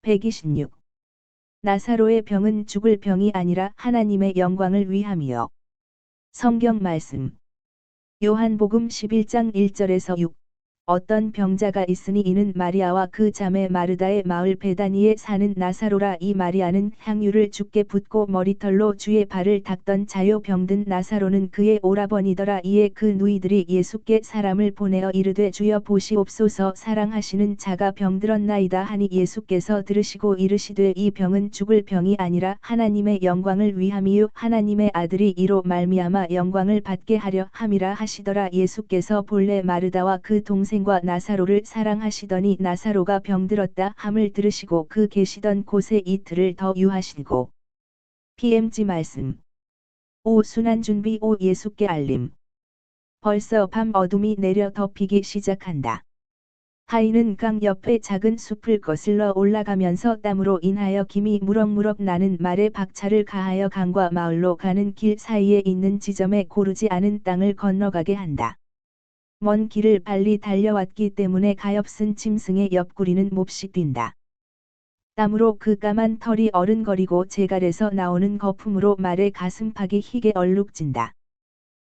126. 나사로의 병은 죽을 병이 아니라 하나님의 영광을 위함이요. 성경 말씀. 요한복음 11장 1절에서 6. 어떤 병자가 있으니 이는 마리아와 그 자매 마르다의 마을 베다니에 사는 나사로라. 이 마리아는 향유를 주께 붓고 머리털로 주의 발을 닦던 자요. 병든 나사로는 그의 오라버니더라. 이에 그 누이들이 예수께 사람을 보내어 이르되 주여 보시옵소서, 사랑하시는 자가 병들었나이다 하니 예수께서 들으시고 이르시되 이 병은 죽을 병이 아니라 하나님의 영광을 위함이요 하나님의 아들이 이로 말미암아 영광을 받게 하려 함이라 하시더라. 예수께서 본래 마르다와 그 동생과 나사로를 사랑하시더니 나사로가 병들었다 함을 들으시고 그 계시던 곳에 이틀을 더 유하시고. PMG 말씀. 오 순환 준비. 오 예수께 알림. 벌써 밤 어둠이 내려 덮이기 시작한다. 하인은 강 옆에 작은 숲을 거슬러 올라가면서 땀으로 인하여 김이 무럭무럭 나는 말에 박차를 가하여 강과 마을로 가는 길 사이에 있는 지점에 고르지 않은 땅을 건너가게 한다. 먼 길을 빨리 달려왔기 때문에 가엾은 짐승의 옆구리는 몹시 뛴다. 땀으로 그 까만 털이 어른거리고 제갈에서 나오는 거품으로 말의 가슴팍이 희게 얼룩진다.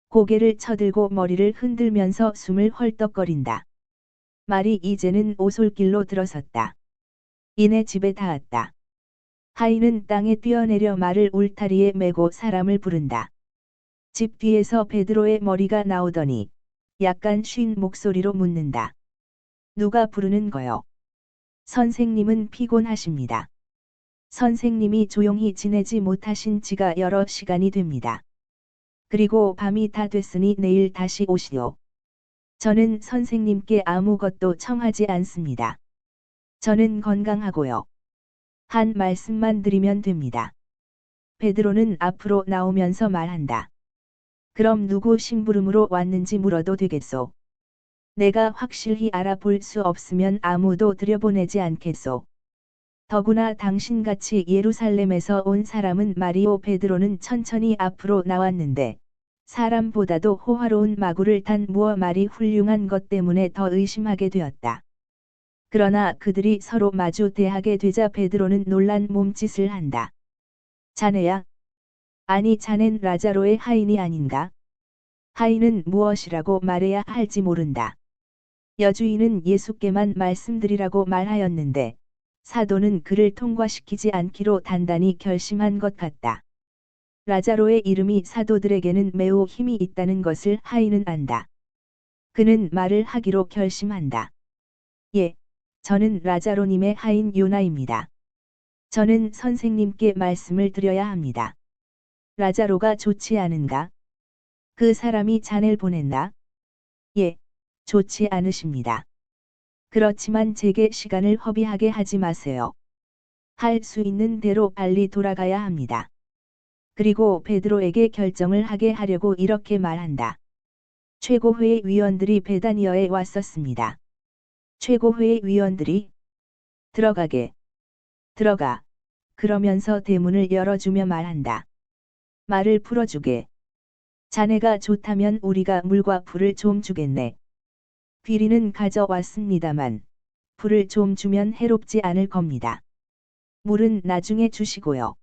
고개를 쳐들고 머리를 흔들면서 숨을 헐떡거린다. 말이 이제는 오솔길로 들어섰다. 이내 집에 닿았다. 하인은 땅에 뛰어내려 말을 울타리에 메고 사람을 부른다. 집 뒤에서 베드로의 머리가 나오더니 약간 쉰 목소리로 묻는다. 누가 부르는 거요? 선생님은 피곤하십니다. 선생님이 조용히 지내지 못하신 지가 여러 시간이 됩니다. 그리고 밤이 다 됐으니 내일 다시 오시오. 저는 선생님께 아무것도 청하지 않습니다. 저는 건강하고요. 한 말씀만 드리면 됩니다. 베드로는 앞으로 나오면서 말한다. 그럼 누구 심부름으로 왔는지 물어도 되겠소? 내가 확실히 알아볼 수 없으면 아무도 들여보내지 않겠소. 더구나 당신같이 예루살렘에서 온 사람은 말이오. 베드로는 천천히 앞으로 나왔는데 사람보다도 호화로운 마구를 탄 무어 말이 훌륭한 것 때문에 더 의심하게 되었다. 그러나 그들이 서로 마주 대하게 되자 베드로는 놀란 몸짓을 한다. 자네야? 아니 자넨 라자로의 하인이 아닌가? 하인은 무엇이라고 말해야 할지 모른다. 여주인은 예수께만 말씀드리라고 말하였는데 사도는 그를 통과시키지 않기로 단단히 결심한 것 같다. 라자로의 이름이 사도들에게는 매우 힘이 있다는 것을 하인은 안다. 그는 말을 하기로 결심한다. 예, 저는 라자로님의 하인 요나입니다. 저는 선생님께 말씀을 드려야 합니다. 라자로가 좋지 않은가? 그 사람이 자네를 보냈나? 예, 좋지 않으십니다. 그렇지만 제게 시간을 허비하게 하지 마세요. 할 수 있는 대로 빨리 돌아가야 합니다. 그리고 베드로에게 결정을 하게 하려고 이렇게 말한다. 최고회의 위원들이 베다니어에 왔었습니다. 최고회의 위원들이 들어가. 그러면서 대문을 열어주며 말한다. 말을 풀어주게. 자네가 좋다면 우리가 물과 불을 좀 주겠네. 귀리는 가져왔습니다만 불을 좀 주면 해롭지 않을 겁니다. 물은 나중에 주시고요.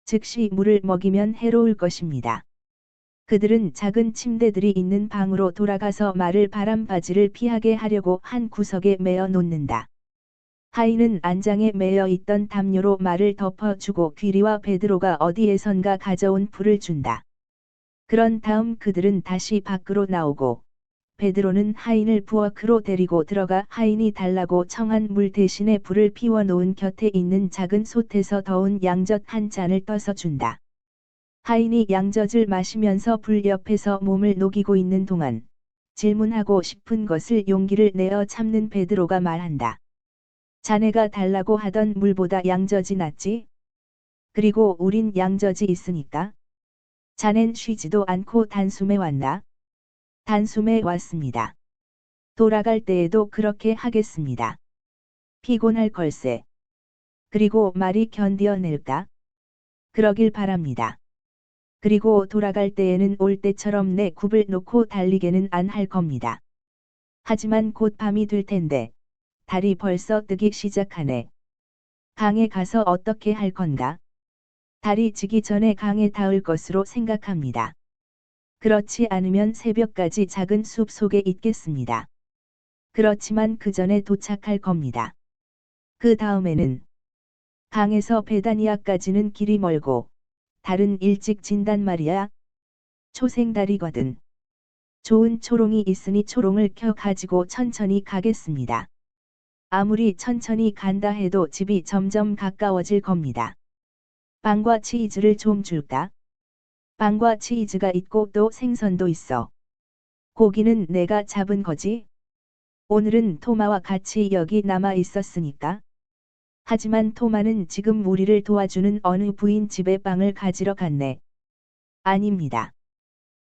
즉시 물을 먹이면 해로울 것입니다. 그들은 작은 침대들이 있는 방으로 돌아가서 말을 바람바지를 피하게 하려고 한 구석에 메어 놓는다. 하인은 안장에 메어 있던 담요로 말을 덮어주고 귀리와 베드로가 어디에선가 가져온 불을 준다. 그런 다음 그들은 다시 밖으로 나오고 베드로는 하인을 부엌으로 데리고 들어가 하인이 달라고 청한 물 대신에 불을 피워 놓은 곁에 있는 작은 솥에서 더운 양젓 한 잔을 떠서 준다. 하인이 양젓을 마시면서 불 옆에서 몸을 녹이고 있는 동안 질문하고 싶은 것을 용기를 내어 참는 베드로가 말한다. 자네가 달라고 하던 물보다 양젓이 낫지? 그리고 우린 양젓이 있으니까? 자넨 쉬지도 않고 단숨에 왔나? 단숨에 왔습니다. 돌아갈 때에도 그렇게 하겠습니다. 피곤할 걸세. 그리고 말이 견디어낼까? 그러길 바랍니다. 그리고 돌아갈 때에는 올 때처럼 내 굽을 놓고 달리게는 안 할 겁니다. 하지만 곧 밤이 될 텐데 달이 벌써 뜨기 시작하네. 강에 가서 어떻게 할 건가? 달이 지기 전에 강에 닿을 것으로 생각합니다. 그렇지 않으면 새벽까지 작은 숲 속에 있겠습니다. 그렇지만 그 전에 도착할 겁니다. 그 다음에는 강에서 베다니아까지는 길이 멀고 달은 일찍 진단 말이야. 초생달이거든. 좋은 초롱이 있으니 초롱을 켜 가지고 천천히 가겠습니다. 아무리 천천히 간다 해도 집이 점점 가까워질 겁니다. 빵과 치즈를 좀 줄까? 빵과 치즈가 있고 또 생선도 있어. 고기는 내가 잡은 거지? 오늘은 토마와 같이 여기 남아 있었으니까. 하지만 토마는 지금 우리를 도와주는 어느 부인 집에 빵을 가지러 갔네. 아닙니다.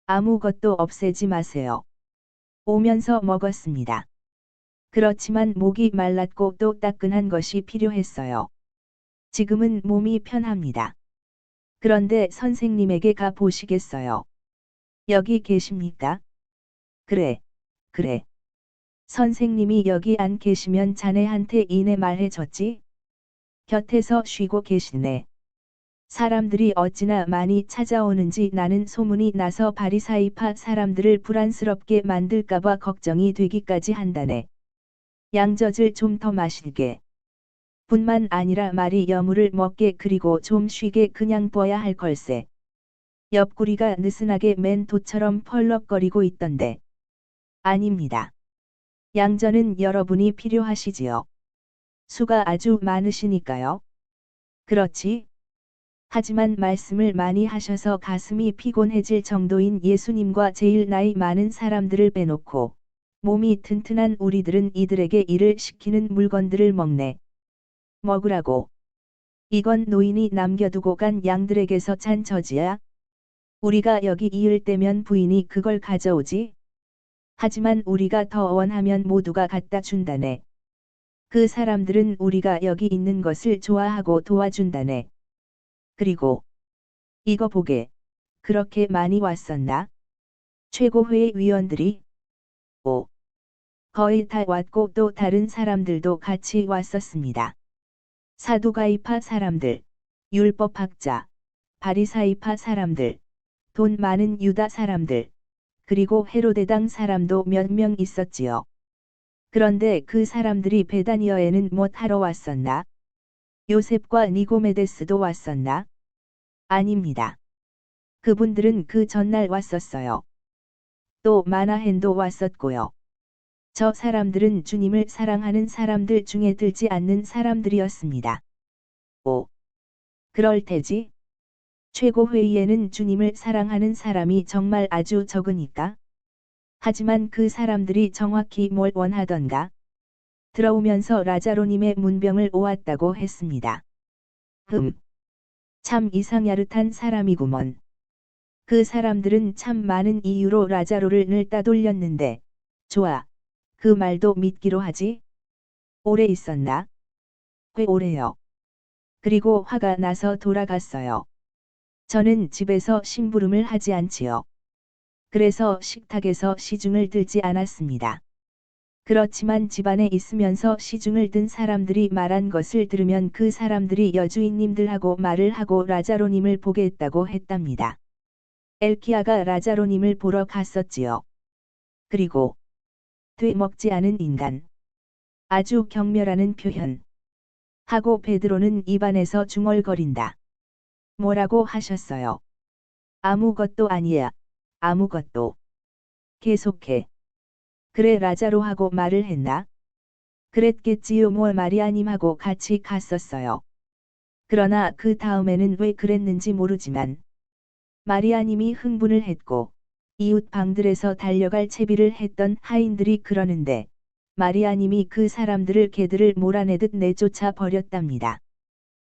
아무것도 없애지 마세요. 오면서 먹었습니다. 그렇지만 목이 말랐고 또 따끈한 것이 필요했어요. 지금은 몸이 편합니다. 그런데 선생님에게 가 보시겠어요? 여기 계십니까? 그래, 그래. 선생님이 여기 안 계시면 자네한테 이내 말해줬지? 곁에서 쉬고 계시네. 사람들이 어찌나 많이 찾아오는지 나는 소문이 나서 바리사이파 사람들을 불안스럽게 만들까봐 걱정이 되기까지 한다네. 양젖을 좀 더 마실게. 뿐만 아니라 말이 여물을 먹게 그리고 좀 쉬게 그냥 둬야 할 걸세. 옆구리가 느슨하게 맨 돛처럼 펄럭거리고 있던데. 아닙니다. 양전은 여러분이 필요하시지요. 수가 아주 많으시니까요. 그렇지? 하지만 말씀을 많이 하셔서 가슴이 피곤해질 정도인 예수님과 제일 나이 많은 사람들을 빼놓고 몸이 튼튼한 우리들은 이들에게 일을 시키는 물건들을 먹네. 먹으라고. 이건 노인이 남겨두고 간 양들에게서 찬 젖이야. 우리가 여기 이을 때면 부인이 그걸 가져오지. 하지만 우리가 더 원하면 모두가 갖다 준다네. 그 사람들은 우리가 여기 있는 것을 좋아하고 도와준다네. 그리고 이거 보게. 그렇게 많이 왔었나? 최고회의 위원들이? 오. 거의 다 왔고 또 다른 사람들도 같이 왔었습니다. 사두가이파 사람들, 율법학자, 바리사이파 사람들, 돈 많은 유다 사람들, 그리고 헤로데당 사람도 몇 명 있었지요. 그런데 그 사람들이 베다니어에는 못 하러 왔었나? 요셉과 니고메데스도 왔었나? 아닙니다. 그분들은 그 전날 왔었어요. 또 마나헨도 왔었고요. 저 사람들은 주님을 사랑하는 사람들 중에 들지 않는 사람들이었습니다. 오. 그럴 테지. 최고회의에는 주님을 사랑하는 사람이 정말 아주 적으니까. 하지만 그 사람들이 정확히 뭘 원하던가. 들어오면서 라자로님의 문병을 오았다고 했습니다. 참 이상야릇한 사람이구먼. 그 사람들은 참 많은 이유로 라자로를 늘 따돌렸는데, 좋아. 그 말도 믿기로 하지? 오래 있었나? 꽤 오래요. 그리고 화가 나서 돌아갔어요. 저는 집에서 심부름을 하지 않지요. 그래서 식탁에서 시중을 들지 않았습니다. 그렇지만 집안에 있으면서 시중을 든 사람들이 말한 것을 들으면 그 사람들이 여주인님들하고 말을 하고 라자로님을 보겠다고 했답니다. 엘키야가 라자로님을 보러 갔었지요. 그리고 되먹지 않은 인간. 아주 경멸하는 표현. 하고 베드로는 입안에서 중얼거린다. 뭐라고 하셨어요? 아무것도 아니야. 아무것도. 계속해. 그래 라자로하고 말을 했나? 그랬겠지요. 뭐 마리아님하고 같이 갔었어요. 그러나 그 다음에는 왜 그랬는지 모르지만 마리아님이 흥분을 했고 이웃 방들에서 달려갈 채비를 했던 하인들이 그러는데 마리아님이 그 사람들을 개들을 몰아내듯 내쫓아 버렸답니다.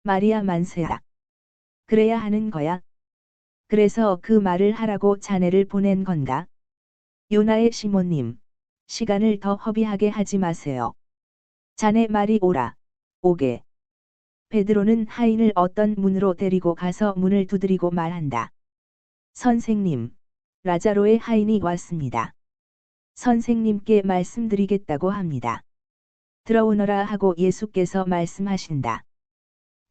마리아 만세야. 그래야 하는 거야. 그래서 그 말을 하라고 자네를 보낸 건가? 요나의 시몬님, 시간을 더 허비하게 하지 마세요. 자네 말이 오라. 오게. 베드로는 하인을 어떤 문으로 데리고 가서 문을 두드리고 말한다. 선생님, 라자로의 하인이 왔습니다. 선생님께 말씀드리겠다고 합니다. 들어오너라 하고 예수께서 말씀하신다.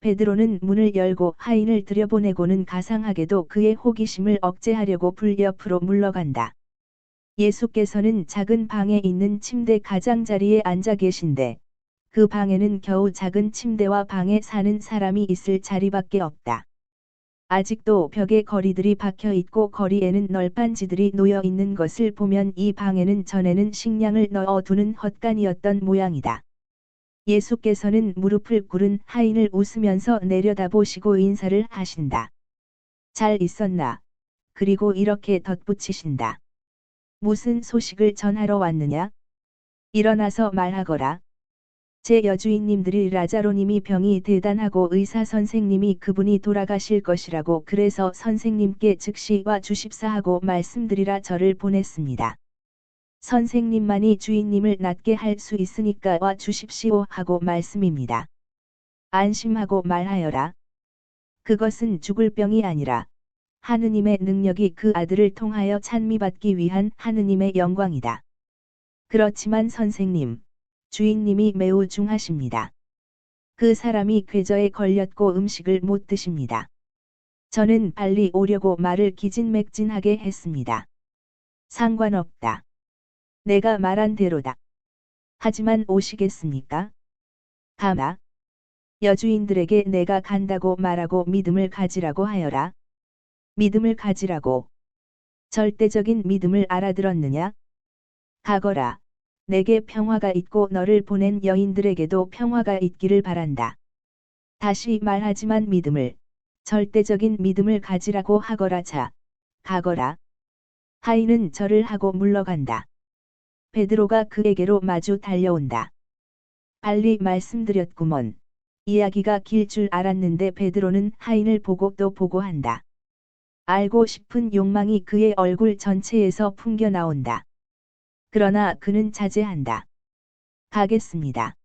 베드로는 문을 열고 하인을 들여보내고는 가상하게도 그의 호기심을 억제하려고 불 옆으로 물러간다. 예수께서는 작은 방에 있는 침대 가장자리에 앉아 계신데 그 방에는 겨우 작은 침대와 방에 사는 사람이 있을 자리밖에 없다. 아직도 벽에 거리들이 박혀 있고 거리에는 널빤지들이 놓여 있는 것을 보면 이 방에는 전에는 식량을 넣어두는 헛간이었던 모양이다. 예수께서는 무릎을 꿇은 하인을 웃으면서 내려다보시고 인사를 하신다. 잘 있었나? 그리고 이렇게 덧붙이신다. 무슨 소식을 전하러 왔느냐? 일어나서 말하거라. 제 여주인님들이 라자로님이 병이 대단하고 의사 선생님이 그분이 돌아가실 것이라고 그래서 선생님께 즉시 와 주십사 하고 말씀드리라 저를 보냈습니다. 선생님만이 주인님을 낫게 할 수 있으니까 와 주십시오 하고 말씀입니다. 안심하고 말하여라. 그것은 죽을 병이 아니라 하느님의 능력이 그 아들을 통하여 찬미받기 위한 하느님의 영광이다. 그렇지만 선생님, 주인님이 매우 중하십니다. 그 사람이 궤저에 걸렸고 음식을 못 드십니다. 저는 빨리 오려고 말을 기진맥진하게 했습니다. 상관없다. 내가 말한 대로다. 하지만 오시겠습니까? 가마. 여주인들에게 내가 간다고 말하고 믿음을 가지라고 하여라. 믿음을 가지라고. 절대적인 믿음을 알아들었느냐? 가거라. 내게 평화가 있고 너를 보낸 여인들에게도 평화가 있기를 바란다. 다시 말하지만 믿음을, 절대적인 믿음을 가지라고 하거라. 자, 가거라. 하인은 절을 하고 물러간다. 베드로가 그에게로 마주 달려온다. 빨리 말씀드렸구먼. 이야기가 길 줄 알았는데 베드로는 하인을 보고 또 보고 한다. 알고 싶은 욕망이 그의 얼굴 전체에서 풍겨 나온다. 그러나 그는 자제한다. 가겠습니다.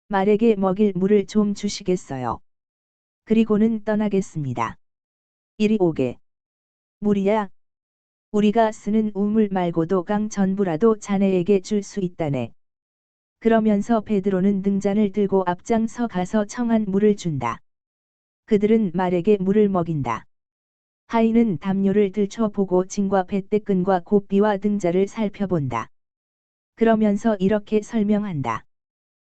말에게 먹일 물을 좀 주시겠어요. 그리고는 떠나겠습니다. 이리 오게. 물이야. 우리가 쓰는 우물 말고도 강 전부라도 자네에게 줄 수 있다네. 그러면서 베드로는 등잔을 들고 앞장서 가서 청한 물을 준다. 그들은 말에게 물을 먹인다. 하인은 담요를 들춰보고 진과 뱃대끈과 고삐와 등자를 살펴본다. 그러면서 이렇게 설명한다.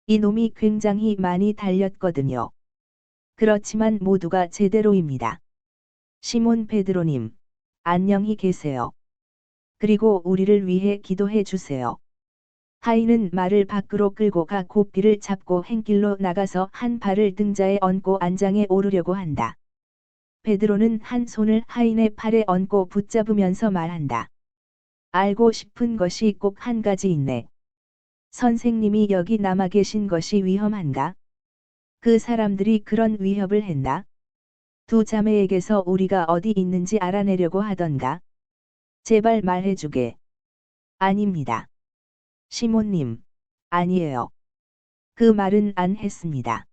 이놈이 굉장히 많이 달렸거든요. 그렇지만 모두가 제대로입니다. 시몬 베드로님, 안녕히 계세요. 그리고 우리를 위해 기도해 주세요. 하인은 말을 밖으로 끌고 가 고삐를 잡고 행길로 나가서 한 발을 등자에 얹고 안장에 오르려고 한다. 베드로는 한 손을 하인의 팔에 얹고 붙잡으면서 말한다. 알고 싶은 것이 꼭 한 가지 있네. 선생님이 여기 남아 계신 것이 위험한가? 그 사람들이 그런 위협을 했나? 두 자매에게서 우리가 어디 있는지 알아내려고 하던가? 제발 말해주게. 아닙니다. 시몬님, 아니에요. 그 말은 안 했습니다.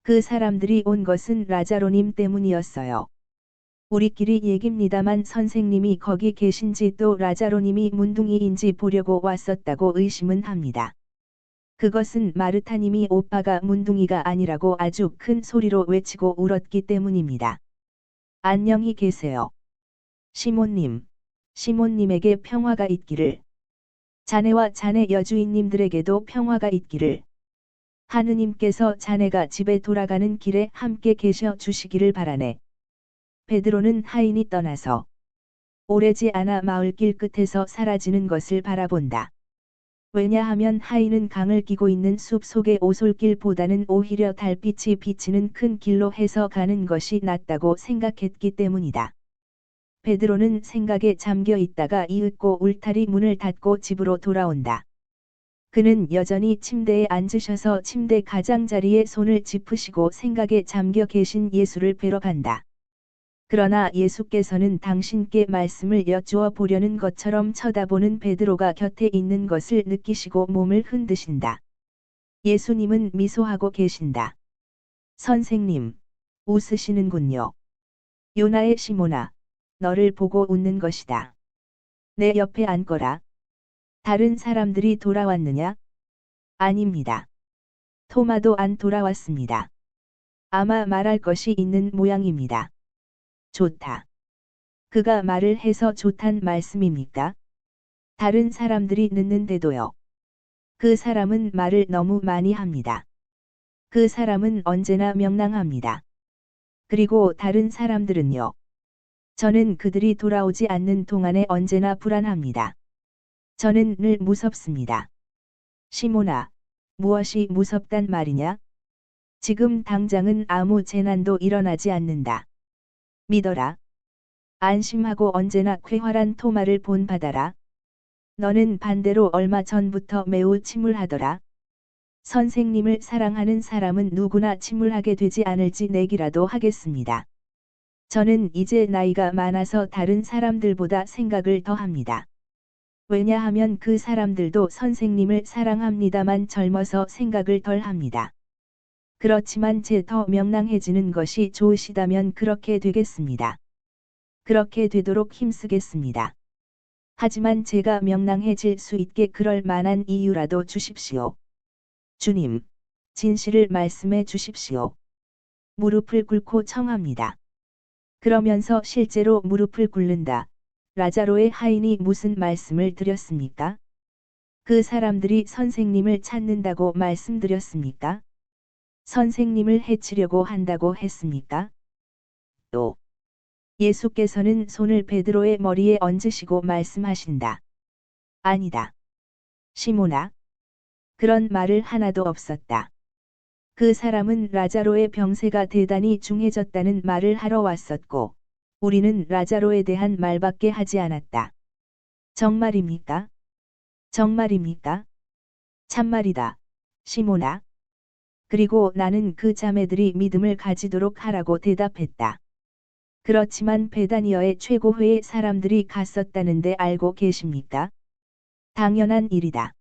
그 사람들이 온 것은 라자로님 때문이었어요. 우리끼리 얘깁니다만 선생님이 거기 계신지 또 라자로님이 문둥이인지 보려고 왔었다고 의심은 합니다. 그것은 마르타님이 오빠가 문둥이가 아니라고 아주 큰 소리로 외치고 울었기 때문입니다. 안녕히 계세요. 시몬님, 시몬님에게 평화가 있기를. 자네와 자네 여주인님들에게도 평화가 있기를. 하느님께서 자네가 집에 돌아가는 길에 함께 계셔 주시기를 바라네. 베드로는 하인이 떠나서 오래지 않아 마을길 끝에서 사라지는 것을 바라본다. 왜냐하면 하인은 강을 끼고 있는 숲 속의 오솔길보다는 오히려 달빛이 비치는 큰 길로 해서 가는 것이 낫다고 생각했기 때문이다. 베드로는 생각에 잠겨 있다가 이윽고 울타리 문을 닫고 집으로 돌아온다. 그는 여전히 침대에 앉으셔서 침대 가장자리에 손을 짚으시고 생각에 잠겨 계신 예수를 뵈러 간다. 그러나 예수께서는 당신께 말씀을 여쭈어 보려는 것처럼 쳐다보는 베드로가 곁에 있는 것을 느끼시고 몸을 흔드신다. 예수님은 미소하고 계신다. 선생님, 웃으시는군요. 요나의 시몬아, 너를 보고 웃는 것이다. 내 옆에 앉거라. 다른 사람들이 돌아왔느냐? 아닙니다. 토마도 안 돌아왔습니다. 아마 말할 것이 있는 모양입니다. 좋다. 그가 말을 해서 좋단 말씀입니까? 다른 사람들이 늦는데도요. 그 사람은 말을 너무 많이 합니다. 그 사람은 언제나 명랑합니다. 그리고 다른 사람들은요. 저는 그들이 돌아오지 않는 동안에 언제나 불안합니다. 저는 늘 무섭습니다. 시몬아, 무엇이 무섭단 말이냐? 지금 당장은 아무 재난도 일어나지 않는다. 믿어라. 안심하고 언제나 쾌활한 토마를 본받아라. 너는 반대로 얼마 전부터 매우 침울하더라. 선생님을 사랑하는 사람은 누구나 침울하게 되지 않을지 내기라도 하겠습니다. 저는 이제 나이가 많아서 다른 사람들보다 생각을 더 합니다. 왜냐하면 그 사람들도 선생님을 사랑합니다만 젊어서 생각을 덜 합니다. 그렇지만 제 더 명랑해지는 것이 좋으시다면 그렇게 되겠습니다. 그렇게 되도록 힘쓰겠습니다. 하지만 제가 명랑해질 수 있게 그럴 만한 이유라도 주십시오. 주님, 진실을 말씀해 주십시오. 무릎을 꿇고 청합니다. 그러면서 실제로 무릎을 꿇는다. 라자로의 하인이 무슨 말씀을 드렸습니까? 그 사람들이 선생님을 찾는다고 말씀드렸습니까? 선생님을 해치려고 한다고 했습니까? 또 예수께서는 손을 베드로의 머리에 얹으시고 말씀하신다. 아니다. 시몬아. 그런 말을 하나도 없었다. 그 사람은 라자로의 병세가 대단히 중해졌다는 말을 하러 왔었고, 우리는 라자로에 대한 말밖에 하지 않았다. 정말입니까? 정말입니까? 참말이다. 시몬아. 그리고 나는 그 자매들이 믿음을 가지도록 하라고 대답했다. 그렇지만 베다니어의 최고회의 사람들이 갔었다는데 알고 계십니까? 당연한 일이다.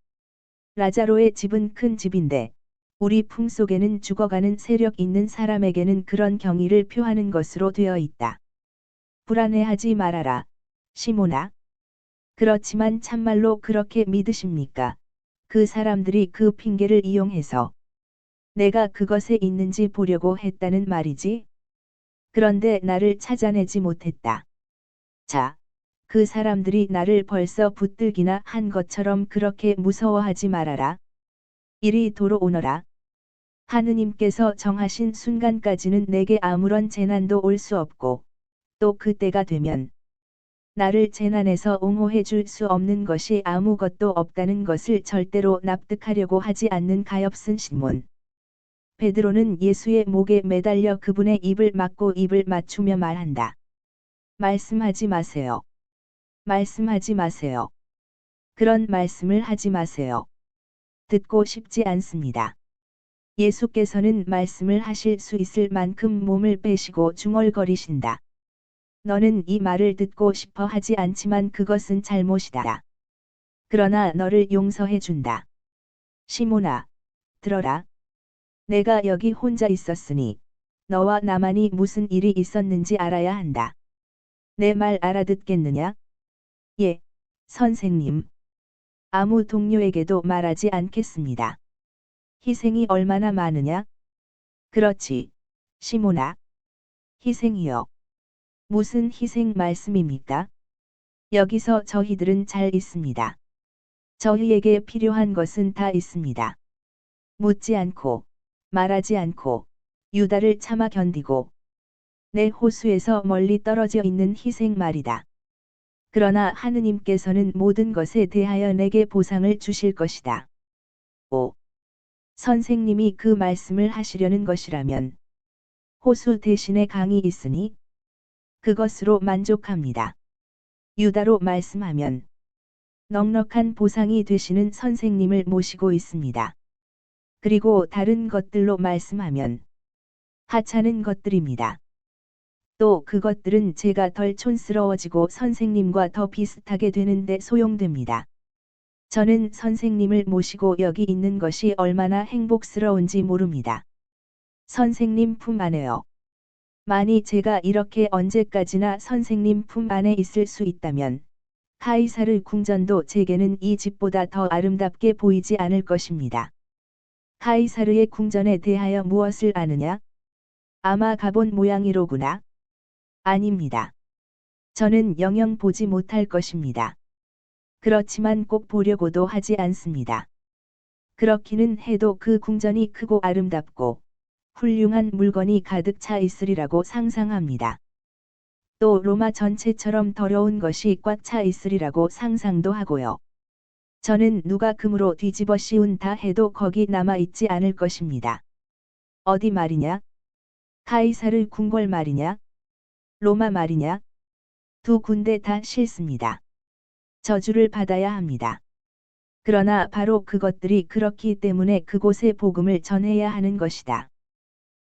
라자로의 집은 큰 집인데, 우리 품속에는 죽어가는 세력 있는 사람에게는 그런 경의를 표하는 것으로 되어 있다. 불안해하지 말아라, 시몬아. 그렇지만 참말로 그렇게 믿으십니까? 그 사람들이 그 핑계를 이용해서 내가 그것에 있는지 보려고 했다는 말이지? 그런데 나를 찾아내지 못했다. 자, 그 사람들이 나를 벌써 붙들기나 한 것처럼 그렇게 무서워하지 말아라. 이리 돌아오너라. 하느님께서 정하신 순간까지는 내게 아무런 재난도 올 수 없고, 또 그때가 되면 나를 재난에서 옹호해 줄 수 없는 것이 아무것도 없다는 것을 절대로 납득하려고 하지 않는 가엾은 시몬. 베드로는 예수의 목에 매달려 그분의 입을 막고 입을 맞추며 말한다. 말씀하지 마세요. 말씀하지 마세요. 그런 말씀을 하지 마세요. 듣고 싶지 않습니다. 예수께서는 말씀을 하실 수 있을 만큼 몸을 빼시고 중얼거리신다. 너는 이 말을 듣고 싶어 하지 않지만 그것은 잘못이다. 그러나 너를 용서해 준다. 시몬아, 들어라. 내가 여기 혼자 있었으니 너와 나만이 무슨 일이 있었는지 알아야 한다. 내 말 알아듣겠느냐? 예, 선생님. 아무 동료에게도 말하지 않겠습니다. 희생이 얼마나 많으냐? 그렇지, 시몬아. 희생이요. 무슨 희생 말씀입니까? 여기서 저희들은 잘 있습니다. 저희에게 필요한 것은 다 있습니다. 묻지 않고, 말하지 않고, 유다를 참아 견디고, 내 호수에서 멀리 떨어져 있는 희생 말이다. 그러나 하느님께서는 모든 것에 대하여 내게 보상을 주실 것이다. 오. 선생님이 그 말씀을 하시려는 것이라면, 호수 대신에 강이 있으니, 그것으로 만족합니다. 유다로 말씀하면, 넉넉한 보상이 되시는 선생님을 모시고 있습니다. 그리고 다른 것들로 말씀하면, 하찮은 것들입니다. 또 그것들은 제가 덜 촌스러워지고 선생님과 더 비슷하게 되는데 소용됩니다. 저는 선생님을 모시고 여기 있는 것이 얼마나 행복스러운지 모릅니다. 선생님 품 안에요. 만이 제가 이렇게 언제까지나 선생님 품 안에 있을 수 있다면, 카이사르 궁전도 제게는 이 집보다 더 아름답게 보이지 않을 것입니다. 카이사르의 궁전에 대하여 무엇을 아느냐? 아마 가본 모양이로구나. 아닙니다. 저는 영영 보지 못할 것입니다. 그렇지만 꼭 보려고도 하지 않습니다. 그렇기는 해도 그 궁전이 크고 아름답고 훌륭한 물건이 가득 차 있으리라고 상상합니다. 또 로마 전체처럼 더러운 것이 꽉 차 있으리라고 상상도 하고요. 저는 누가 금으로 뒤집어 씌운다 해도 거기 남아 있지 않을 것입니다. 어디 말이냐? 카이사르 궁궐 말이냐? 로마 말이냐? 두 군데 다 싫습니다. 저주를 받아야 합니다. 그러나 바로 그것들이 그렇기 때문에 그곳에 복음을 전해야 하는 것이다.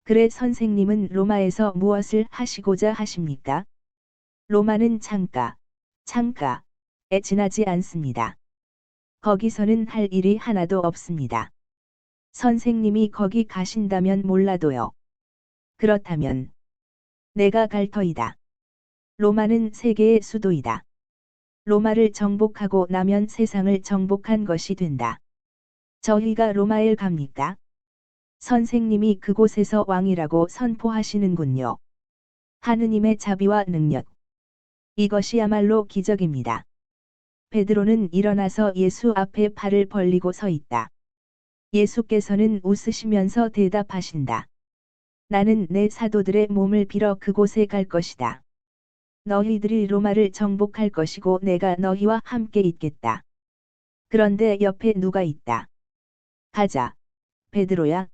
그래 선생님은 로마에서 무엇을 하시고자 하십니까? 로마는 창가에 지나지 않습니다. 거기서는 할 일이 하나도 없습니다. 선생님이 거기 가신다면 몰라도요. 그렇다면 내가 갈 터이다. 로마는 세계의 수도이다. 로마를 정복하고 나면 세상을 정복한 것이 된다. 저희가 로마에 갑니까? 선생님이 그곳에서 왕이라고 선포하시는군요. 하느님의 자비와 능력. 이것이야말로 기적입니다. 베드로는 일어나서 예수 앞에 팔을 벌리고 서 있다. 예수께서는 웃으시면서 대답하신다. 나는 내 사도들의 몸을 빌어 그곳에 갈 것이다. 너희들이 로마를 정복할 것이고 내가 너희와 함께 있겠다. 그런데 옆에 누가 있다. 가자, 베드로야.